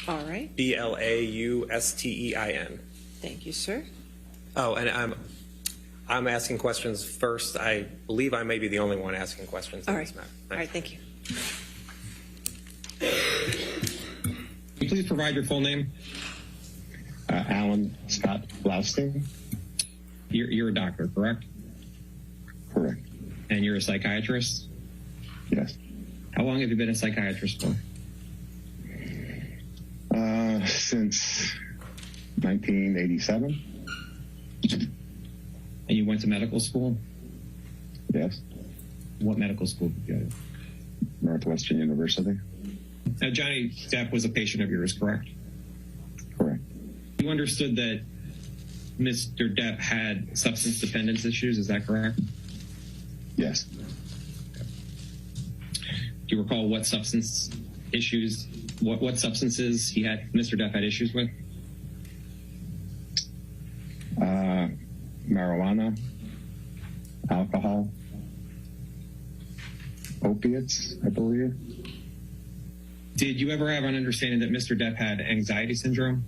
All right. Blaustien. Thank you, sir. Oh, and I'm asking questions first. I believe I may be the only one asking questions in this matter. All right, thank you. Can you please provide your full name? Alan Scott Blaustien. You're a doctor, correct? Correct. And you're a psychiatrist? Yes. How long have you been a psychiatrist for? Since 1987. And you went to medical school? Yes. What medical school did you go to? Northwestern University. Now, Johnny Depp was a patient of yours, correct? Correct. You understood that Mr. Depp had substance dependence issues, is that correct? Yes. Do you recall what substance issues, what substances Mr. Depp had issues with? Marijuana, alcohol, opiates, I believe. Did you ever have an understanding that Mr. Depp had anxiety syndrome?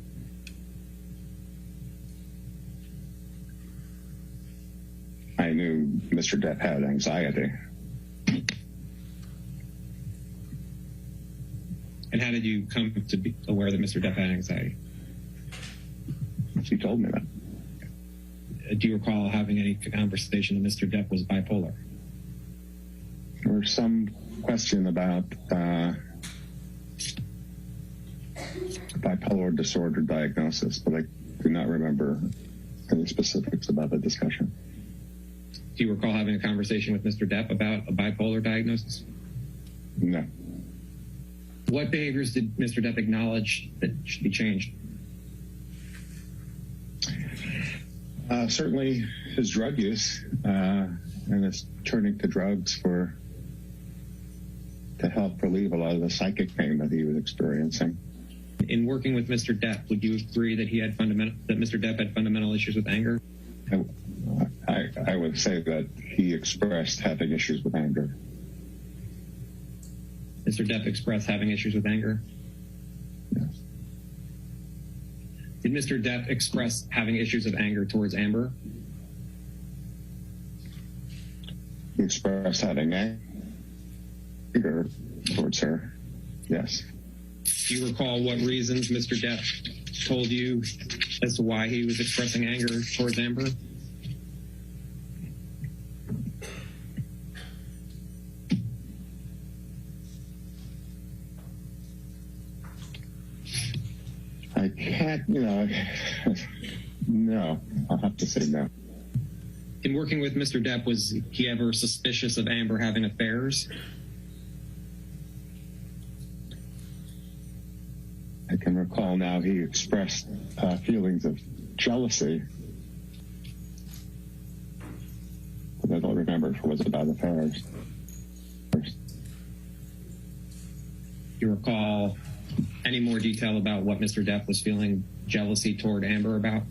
I knew Mr. Depp had anxiety. And how did you come to be aware that Mr. Depp had anxiety? She told me that. Do you recall having any conversation that Mr. Depp was bipolar? There was some question about bipolar disorder diagnosis, but I do not remember any specifics about the discussion. Do you recall having a conversation with Mr. Depp about a bipolar diagnosis? No. What behaviors did Mr. Depp acknowledge that should be changed? Certainly his drug use and his turning to drugs to help relieve a lot of the psychic pain that he was experiencing. In working with Mr. Depp, would you agree that Mr. Depp had fundamental issues with anger? I would say that he expressed having issues with anger. Mr. Depp expressed having issues with anger? Yes. Did Mr. Depp express having issues of anger towards Amber? He expressed having anger towards her. Yes. Do you recall what reasons Mr. Depp told you as to why he was expressing anger towards Amber? I can't, no, I'll have to say no. In working with Mr. Depp, was he ever suspicious of Amber having affairs? I can recall now he expressed feelings of jealousy, but I don't remember if it was about affairs. Do you recall any more detail about what Mr. Depp was feeling jealousy toward Amber about?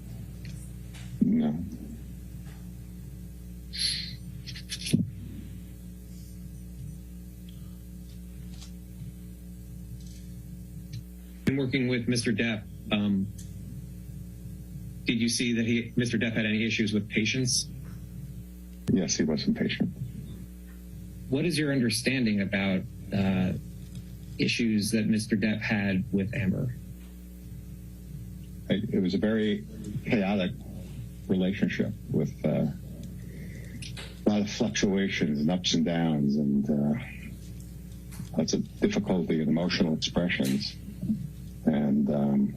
No. In working with Mr. Depp, did you see that Mr. Depp had any issues with patience? Yes, he was impatient. What is your understanding about issues that Mr. Depp had with Amber? It was a very chaotic relationship with a lot of fluctuations and ups and downs and lots of difficulty in emotional expressions and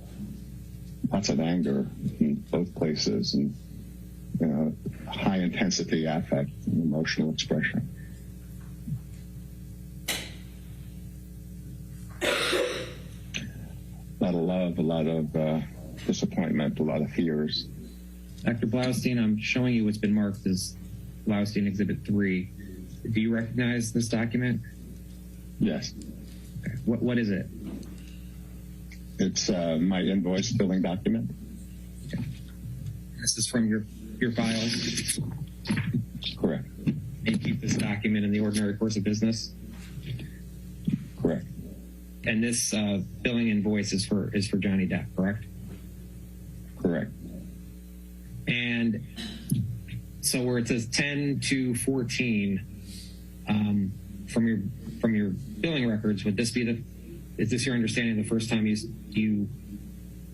lots of anger in both places and high intensity affect and emotional expression. A lot of love, a lot of disappointment, a lot of fears. Dr. Blaustien, I'm showing you what's been marked as Blaustien Exhibit 3. Do you recognize this document? Yes. Okay. What is it? It's my invoice billing document. Okay. This is from your files? Correct. And you keep this document in the ordinary course of business? Correct. And this billing invoice is for Johnny Depp, correct? Correct. And so where it says 10 to 14 from your billing records, would this be is this your understanding the first time you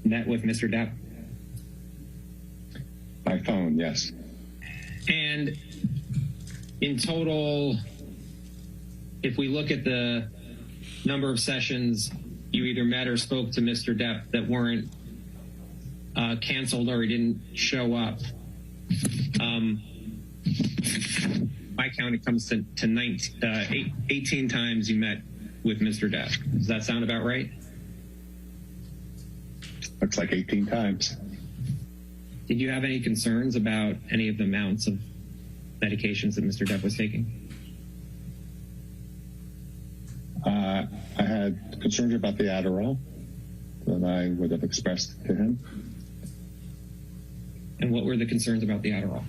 met with Mr. Depp? By phone, yes. And in total, if we look at the number of sessions you either met or spoke to Mr. Depp that weren't canceled or he didn't show up, my count, it comes to 18 times you met with Mr. Depp. Does that sound about right? Looks like 18 times. Did you have any concerns about any of the amounts of medications that Mr. Depp was taking? I had concerns about the Adderall that I would have expressed to him. And what were the concerns about the Adderall?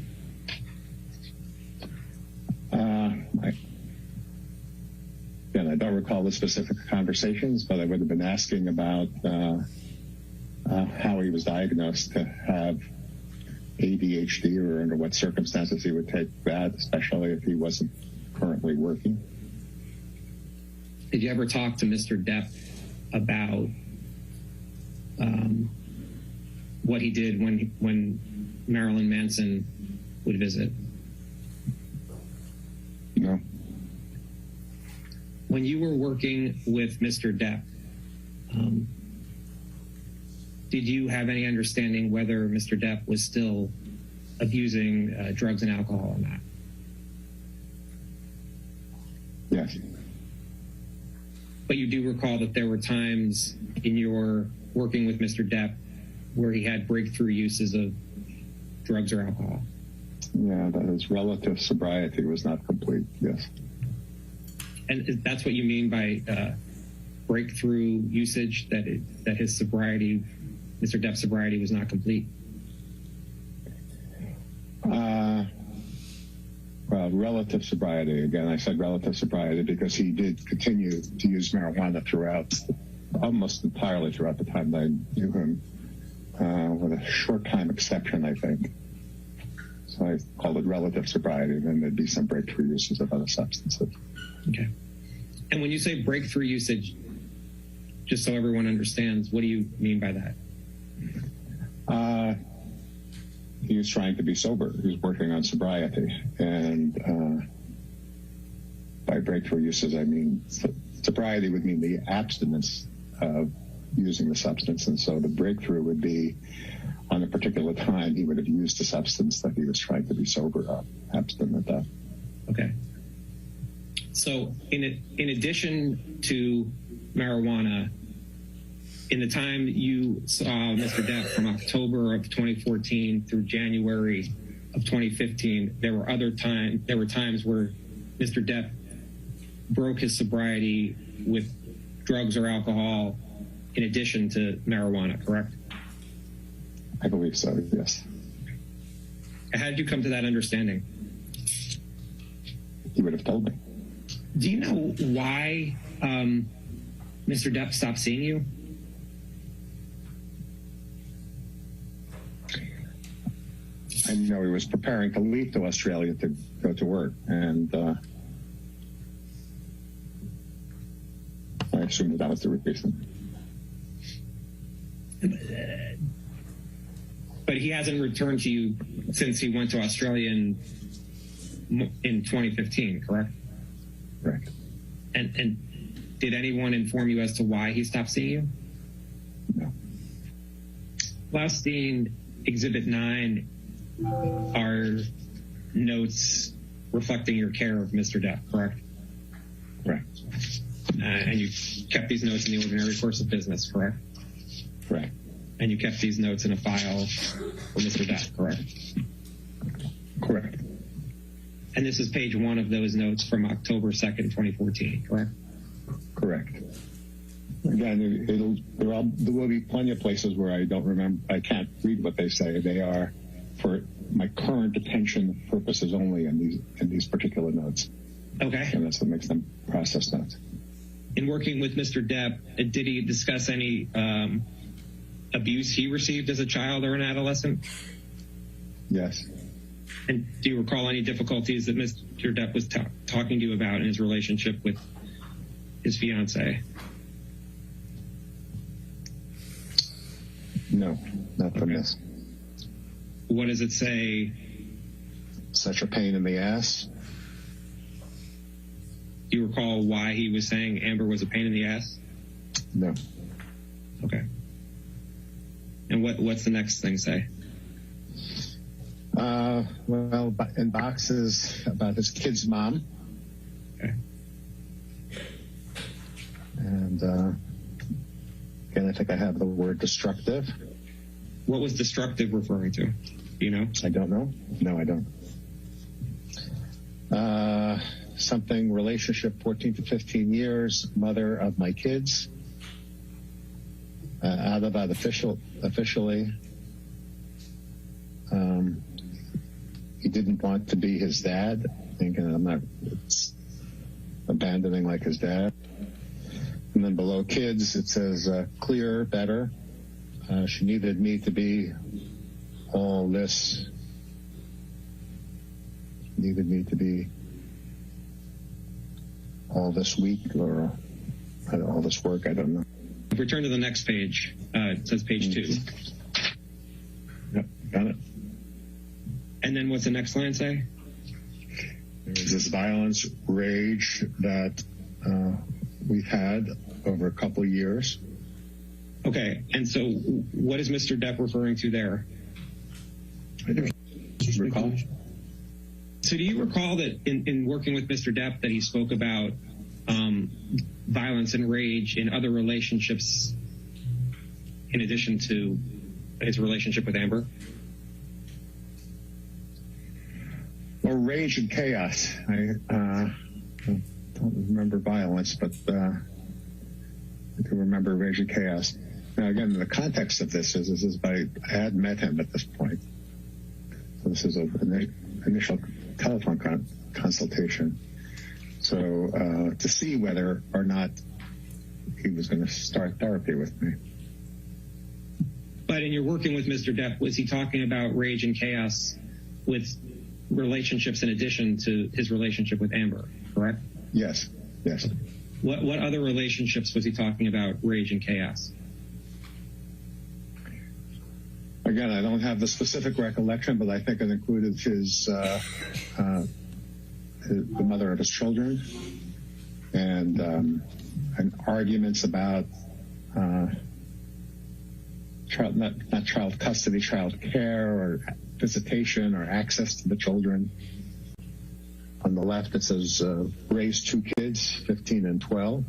I don't recall the specific conversations, but I would have been asking about how he was diagnosed to have ADHD, or under what circumstances he would take that, especially if he wasn't currently working. Did you ever talk to Mr. Depp about what he did when Marilyn Manson would visit? No. When you were working with Mr. Depp, did you have any understanding whether Mr. Depp was still abusing drugs and alcohol or not? Yes. But you do recall that there were times in your working with Mr. Depp where he had breakthrough uses of drugs or alcohol? Yeah, that his relative sobriety was not complete, yes. And that's what you mean by breakthrough usage, that his sobriety, Mr. Depp's sobriety, was not complete? Well, relative sobriety. Again, I said relative sobriety because he did continue to use marijuana almost entirely throughout the time that I knew him, with a short time exception, I think. So I called it relative sobriety. Then there'd be some breakthrough uses of other substances. Okay. And when you say breakthrough usage, just so everyone understands, what do you mean by that? He was trying to be sober. He was working on sobriety. And by breakthrough uses, I mean sobriety would mean the abstinence of using the substance. And so the breakthrough would be on a particular time he would have used the substance that he was trying to be sober of, abstinent of. Okay. So in addition to marijuana, in the time you saw Mr. Depp from October of 2014 through January of 2015, there were times where Mr. Depp broke his sobriety with drugs or alcohol in addition to marijuana, correct? I believe so, yes. How did you come to that understanding? He would have told me. Do you know why Mr. Depp stopped seeing you? I know he was preparing to leave to Australia to go to work, and I assumed that was the reason. But he hasn't returned to you since he went to Australia in 2015, correct? Correct. And did anyone inform you as to why he stopped seeing you? No. Blaustein Exhibit 9 are notes reflecting your care of Mr. Depp, correct? Correct. And you kept these notes in the ordinary course of business, correct? Correct. And you kept these notes in a file for Mr. Depp, correct? Correct. And this is page 1 of those notes from October 2nd, 2014, correct? Correct. Again, there will be plenty of places where I don't remember, I can't read what they say. They are for my current attention purposes only in these particular notes. Okay. And that's what makes them process notes. in working with Mr. Depp, did he discuss any abuse he received as a child or an adolescent? Yes. And do you recall any difficulties that Mr. Depp was talking to you about in his relationship with his fiancée? No, not from this. What does it say? Such a pain in the ass. Do you recall why he was saying Amber was a pain in the ass? No. Okay. And what's the next thing say? Well, in boxes about his kid's mom. Okay. And again, I think I have the word destructive. What was destructive referring to? Do you know? I don't know. No, I don't. Something relationship 14 to 15 years, mother of my kids. Out about officially. He didn't want to be his dad. Thinking I'm not abandoning like his dad. And then below kids, it says clear, better. She needed me to be all this. Needed me to be all this week or all this work. I don't know. If we turn to the next page, it says page 2. Yep, got it. And then what's the next line say? There's this violence, rage that we've had over a couple of years. Okay, and so what is Mr. Depp referring to there? I don't recall. So do you recall that in working with Mr. Depp that he spoke about violence and rage in other relationships in addition to his relationship with Amber? Well, rage and chaos. I don't remember violence, but I do remember rage and chaos. Now, again, the context of this is I had met him at this point. So this is an initial telephone consultation. So to see whether or not he was going to start therapy with me. But in your working with Mr. Depp, was he talking about rage and chaos with relationships in addition to his relationship with Amber, correct? Yes. What other relationships was he talking about rage and chaos? Again, I don't have the specific recollection, but I think it included the mother of his children and arguments about not child custody, child care, or visitation, or access to the children. On the left, it says raise 2 kids, 15 and 12.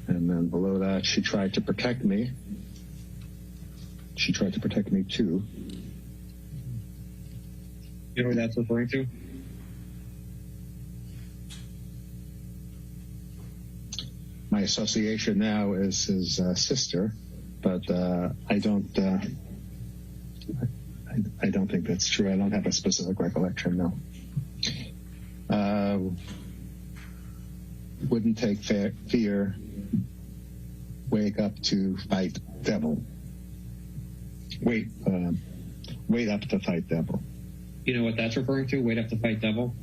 And then below that, she tried to protect me. She tried to protect me too. You know what that's referring to? My association now is his sister, but I don't think that's true. I don't have a specific recollection. No. Wouldn't take fear. Wake up to fight devil. Wait up to fight devil. You know what that's referring to? Wait up to fight devil?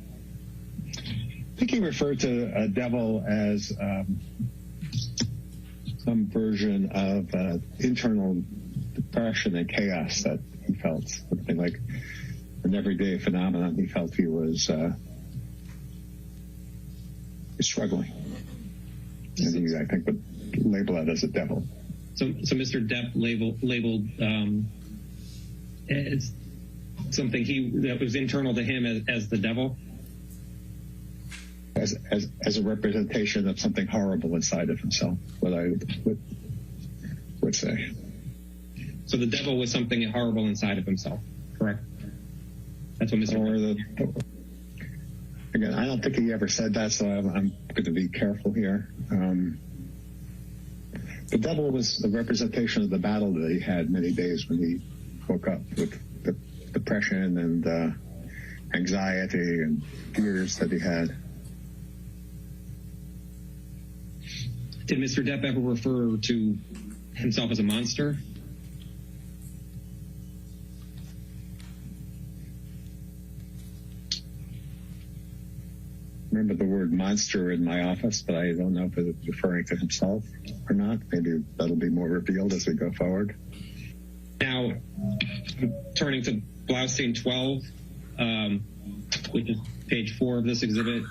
I think he referred to a devil as some version of internal depression and chaos that he felt. Something like an everyday phenomenon. He felt he was struggling. And he, I think, would label that as a devil. So Mr. Depp labeled as something that was internal to him as the devil? As a representation of something horrible inside of himself, what I would say. So the devil was something horrible inside of himself, correct? That's what Mr. Depp. Again, I don't think he ever said that, so I'm going to be careful here. The devil was a representation of the battle that he had many days when he woke up with depression and anxiety and fears that he had. Did Mr. Depp ever refer to himself as a monster? Remember the word monster in my office, but I don't know if it's referring to himself or not. Maybe that'll be more revealed as we go forward. Now, turning to Blaustein 12, which is page 4 of this exhibit,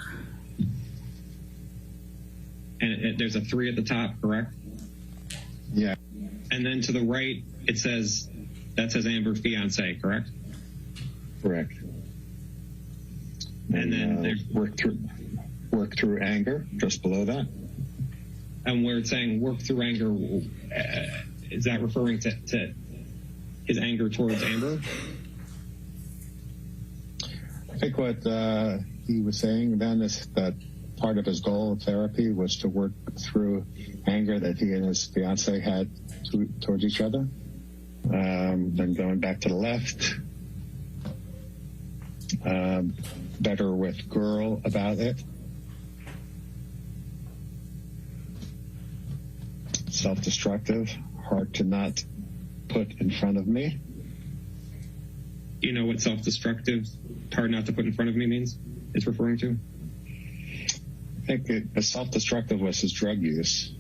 and there's a 3 at the top, correct? Yeah. And then to the right, that says Amber fiance, correct? Correct. And then there's work through anger just below that. And where it's saying work through anger, is that referring to his anger towards Amber? I think what he was saying then is that part of his goal of therapy was to work through anger that he and his fiance had towards each other. Then going back to the left, better with girl about it. Self-destructive, hard to not put in front of me. You know what self-destructive, hard not to put in front of me means? It's referring to? I think the self-destructive was his drug use.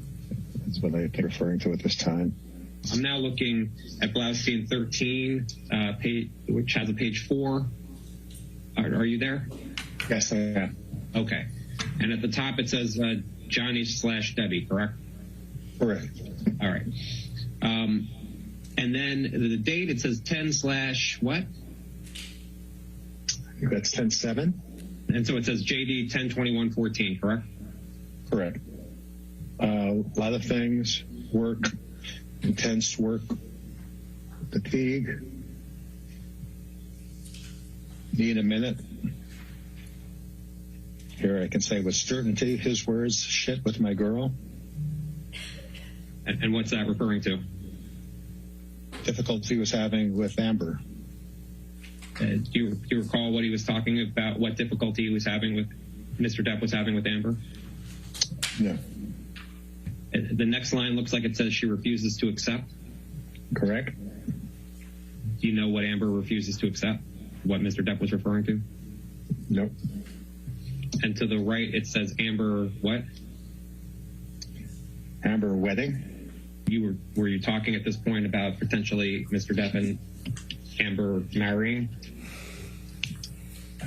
That's what I'm referring to at this time. I'm now looking at Blaustein 13, which has a page 4. Are you there? Yes, I am. Okay. And at the top it says Johnny/Debbie, correct? Correct. All right. And then the date, it says 10/what? I think that's 10/7. And so it says JD 10/21/14, correct? Correct. A lot of things, work, intense work, fatigue. Need a minute. Here I can say with certainty, his words, shit with my girl. And what's that referring to? Difficulty he was having with Amber. Do you recall what he was talking about, what difficulty he was having with, Mr. Depp was having with Amber? No. The next line looks like it says she refuses to accept. Correct. Do you know what Amber refuses to accept? What Mr. Depp was referring to? Nope. And to the right, it says Amber what? Amber wedding. Were you talking at this point about potentially Mr. Depp and Amber marrying?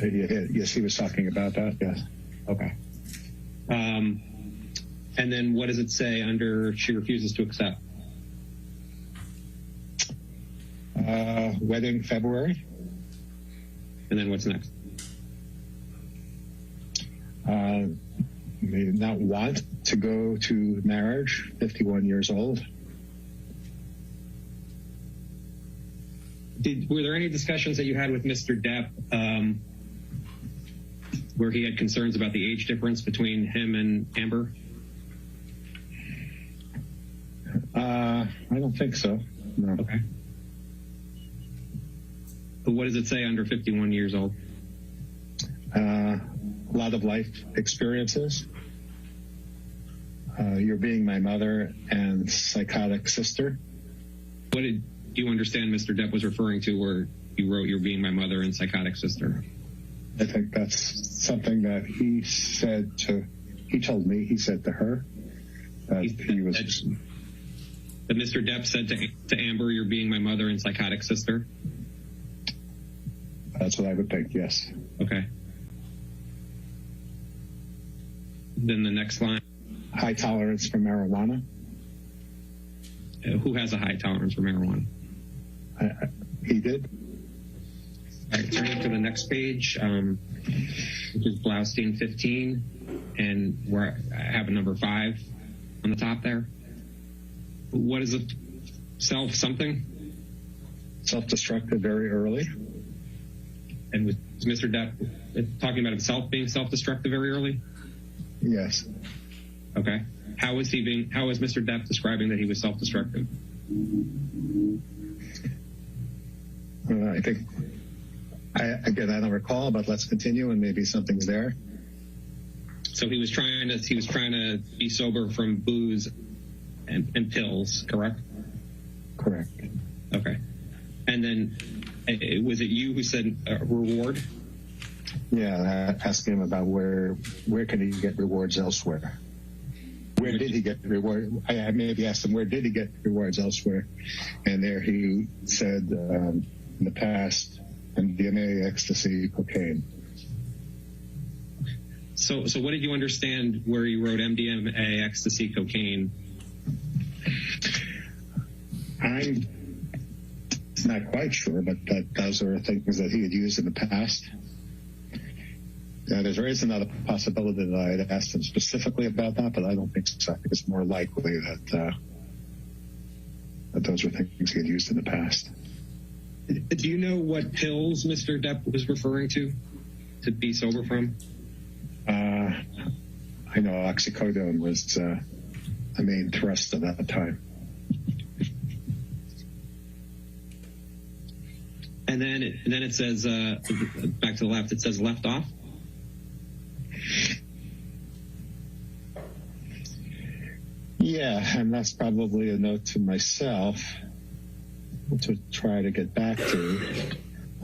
Yes, he was talking about that. Yes. Okay. And then what does it say under she refuses to accept? Wedding February. And then what's next? May not want to go to marriage, 51 years old. Were there any discussions that you had with Mr. Depp where he had concerns about the age difference between him and Amber? I don't think so. No. Okay. But what does it say under 51 years old? A lot of life experiences. You're being my mother and psychotic sister. What do you understand Mr. Depp was referring to where you wrote you're being my mother and psychotic sister? I think that's something that he said to her. That Mr. Depp said to Amber, you're being my mother and psychotic sister? That's what I would think, yes. Okay. Then the next line. High tolerance for marijuana. Who has a high tolerance for marijuana? He did. All right, turning to the next page, which is Blaustein 15, and where I have a number 5 on the top there. What is it? Self-something? Self-destructive very early. And was Mr. Depp talking about himself being self-destructive very early? Yes. Okay. How is Mr. Depp describing that he was self-destructive? I think Again, I don't recall, but let's continue and maybe something's there. So he was trying to be sober from booze and pills, correct? Correct. Okay. And then was it you who said reward? Yeah, asking him about where can he get rewards elsewhere? Where did he get reward? I maybe asked him, where did he get rewards elsewhere? And there he said, in the past, MDMA, ecstasy, cocaine. So what did you understand where you wrote MDMA, ecstasy, cocaine? I'm not quite sure, but those are things that he had used in the past. There is another possibility that I had asked him specifically about that, but I don't think so. I think it's more likely that those are things he had used in the past. Do you know what pills Mr. Depp was referring to be sober from? I know oxycodone was the main thrust at that time. And then it says, back to the left, it says left off. Yeah, and that's probably a note to myself to try to get back to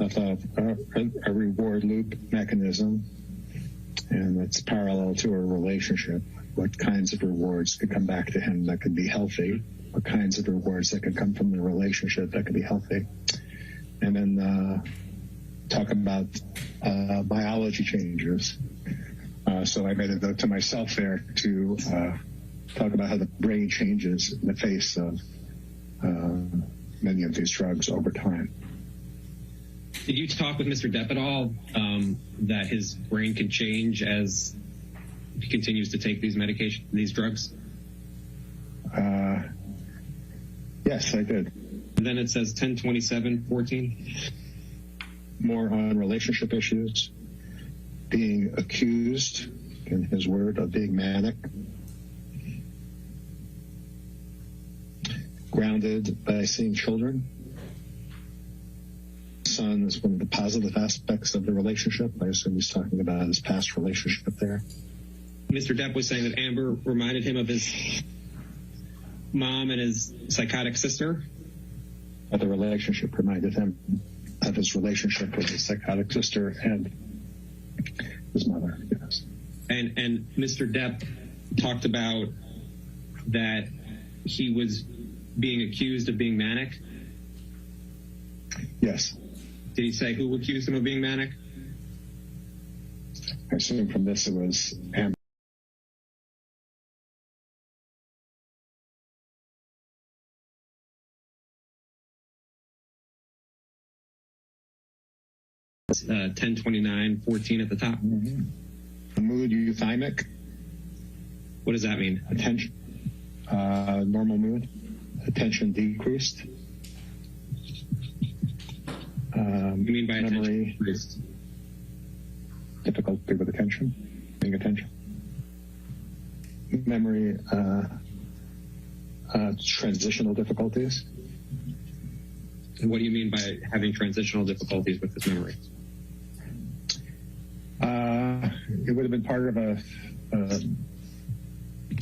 a reward loop mechanism, and it's parallel to a relationship. What kinds of rewards could come back to him that could be healthy? What kinds of rewards that could come from the relationship that could be healthy? And then talk about biology changes. So I made a note to myself there to talk about how the brain changes in the face of many of these drugs over time. Did you talk with Mr. Depp at all that his brain can change as he continues to take these drugs? Yes, I did. And then it says 10/27/14. More on relationship issues, being accused, in his word, of being manic, grounded by seeing children. Son is one of the positive aspects of the relationship. I assume he's talking about his past relationship there. Mr. Depp was saying that Amber reminded him of his mom and his psychotic sister. But the relationship reminded him of his relationship with his psychotic sister and his mother, yes. And Mr. Depp talked about that he was being accused of being manic. Yes. Did he say who accused him of being manic? I assume from this it was Amber. 10/29/14 at the top. Mm-hmm. The mood euthymic. What does that mean? Attention. Normal mood. Attention decreased. You mean by memory attention? Difficulty with attention, paying attention. Memory, transitional difficulties. And what do you mean by having transitional difficulties with his memory? It would have been part of a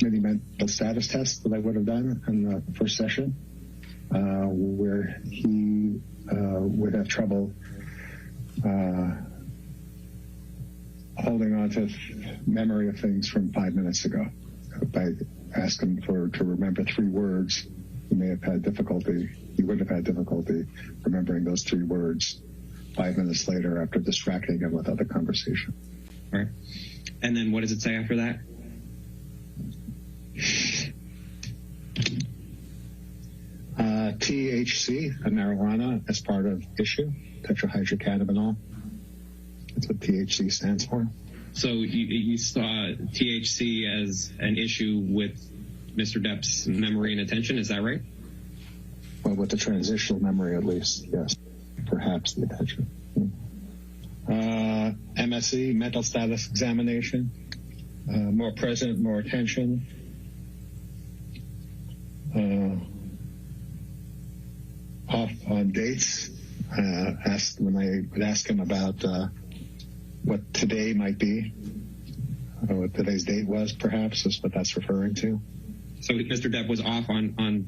maybe mental status test that I would have done in the first session, where he would have trouble holding on to memory of things from 5 minutes ago. If I asked him to remember 3 words, he would have had difficulty remembering those 3 words 5 minutes later after distracting him with other conversation. All right. And then what does it say after that? THC, a marijuana, as part of issue, tetrahydrocannabinol. That's what THC stands for. So you saw THC as an issue with Mr. Depp's memory and attention, is that right? Well, with the transitional memory, at least, yes. Perhaps the attention. MSE, mental status examination. More present, more attention. Off on dates, when I would ask him about what today might be, what today's date was, perhaps, is what that's referring to. So Mr. Depp was off on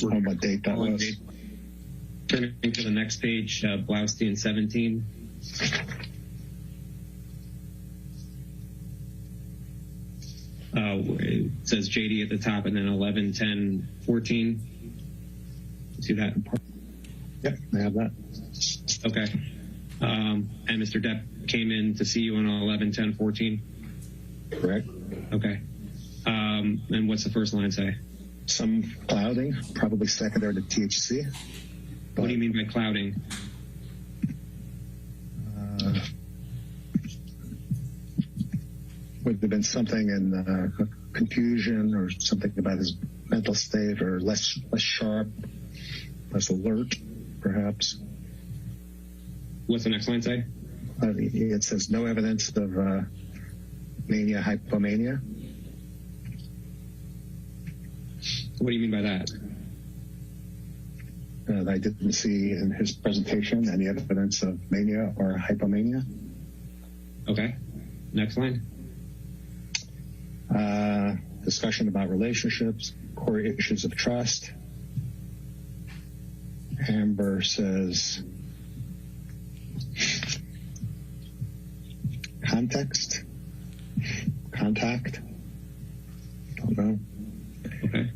what date that was. Date. Turning to the next page, Blaustein 17. It says JD at the top, and then 11, 10, 14. See that? Yep, I have that. Okay. And Mr. Depp came in to see you on 11, 10, 14? Correct. Okay. And what's the first line say? Some clouding, probably secondary to THC. What do you mean by clouding? Would have been something in confusion or something about his mental state, or less sharp, less alert, perhaps. What's the next line say? It says no evidence of mania, hypomania. What do you mean by that? I didn't see in his presentation any evidence of mania or hypomania. Okay. Next line. Discussion about relationships, core issues of trust. Amber says context, contact. Don't know. Okay.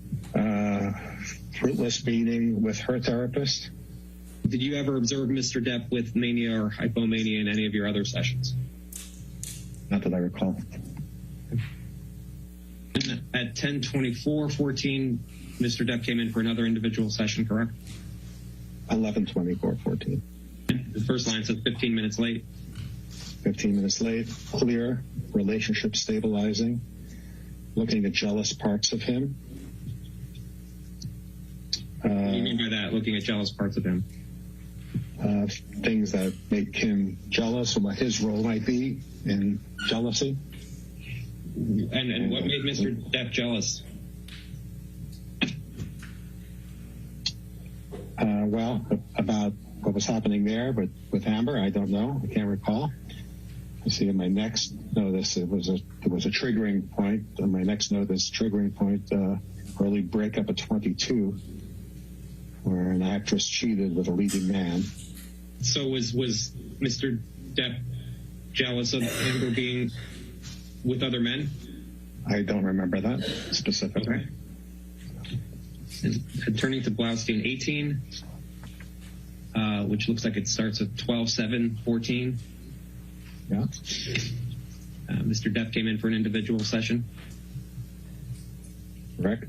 Fruitless meeting with her therapist. Did you ever observe Mr. Depp with mania or hypomania in any of your other sessions? Not that I recall. At 10:24:14, Mr. Depp came in for another individual session, correct? 11:24:14. The first line says 15 minutes late. 15 minutes late. Clear. Relationship stabilizing. Looking at jealous parts of him. What do you mean by that, looking at jealous parts of him? Things that make him jealous, or what his role might be in jealousy. And what made Mr. Depp jealous? Well, about what was happening there, but with Amber, I don't know. I can't recall. I see in my next notice it was a triggering point. On my next notice, triggering point, early breakup at 22, where an actress cheated with a leading man. So was Mr. Depp jealous of Amber being with other men? I don't remember that specifically. Okay. And turning to Blaustein 18, which looks like it starts at 12:7:14. Yeah. Mr. Depp came in for an individual session. Correct.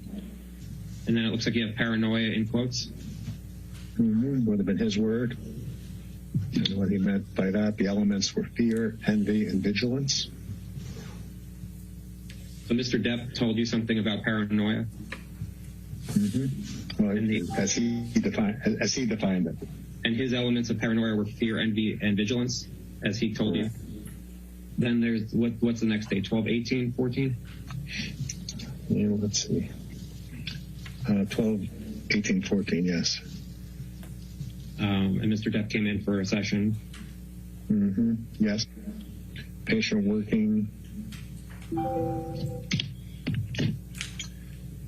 And then it looks like you have paranoia in quotes. Mm-hmm. Would have been his word. And what he meant by that, the elements were fear, envy, and vigilance. So Mr. Depp told you something about paranoia? Mm-hmm. Well, as he defined it. And his elements of paranoia were fear, envy, and vigilance, as he told you? Then there's, what's the next day, 12:18:14? Yeah, let's see. 12:18:14, yes. And Mr. Depp came in for a session. Mm-hmm. Yes. Patient working.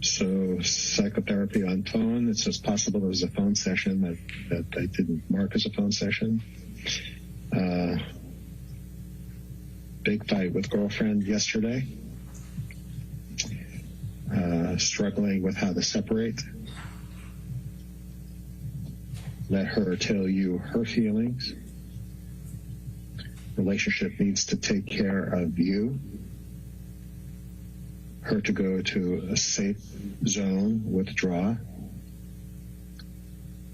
So psychotherapy on phone. It's just possible there was a phone session that I didn't mark as a phone session. Big fight with girlfriend yesterday. Struggling with how to separate. Let her tell you her feelings. Relationship needs to take care of you. Her to go to a safe zone, withdraw.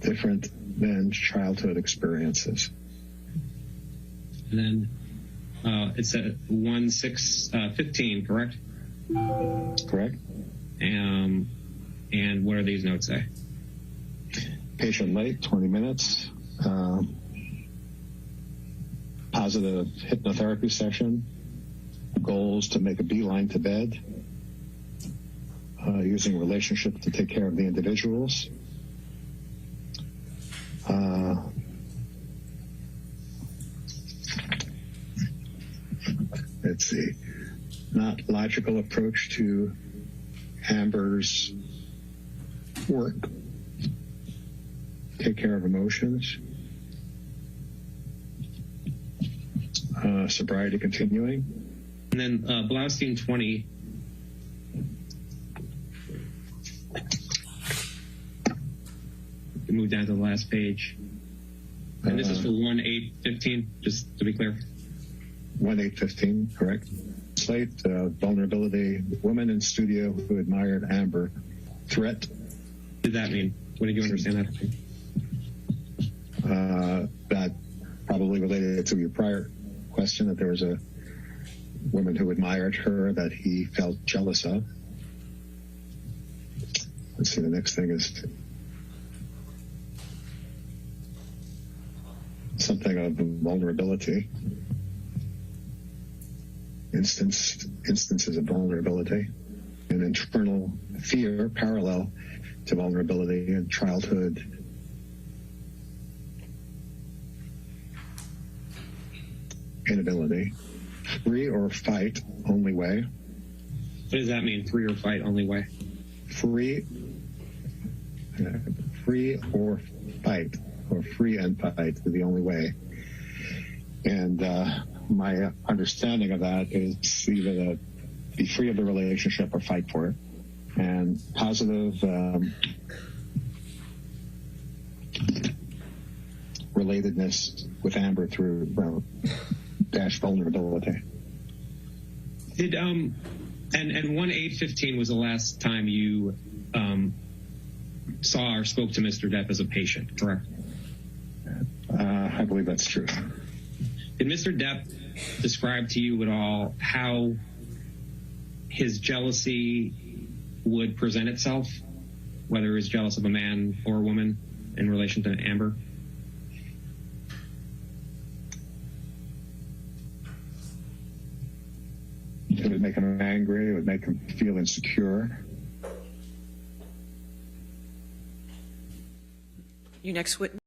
Different than childhood experiences. And then it's at 1:6:15, correct? Correct. And what are these notes say? Patient late, 20 minutes. Positive hypnotherapy session. Goals to make a beeline to bed. Using relationship to take care of the individuals. let's see, not logical approach to Amber's work. Take care of emotions. Sobriety continuing. And then Blaustein 20. We move down to the last page. And this is for 1-8-15, just to be clear. 1-8-15, correct. Slate, vulnerability, woman in studio who admired Amber. Threat. What did that mean? What did you understand that to mean? That probably related to your prior question, that there was a woman who admired her that he felt jealous of. Let's see, the next thing is something of vulnerability. Instances of vulnerability and internal fear parallel to vulnerability in childhood. Inability. Free or fight, only way. What does that mean? Free or fight, only way? Free or fight, or free and fight is the only way. And my understanding of that is either to be free of the relationship or fight for it. And positive relatedness with Amber through dash vulnerability. Did and 1-8-15 was the last time you saw or spoke to Mr. Depp as a patient, correct? I believe that's true. Did Mr. Depp describe to you at all how his jealousy would present itself, whether he was jealous of a man or a woman in relation to Amber? It would make him angry. It would make him feel insecure. Your next witness.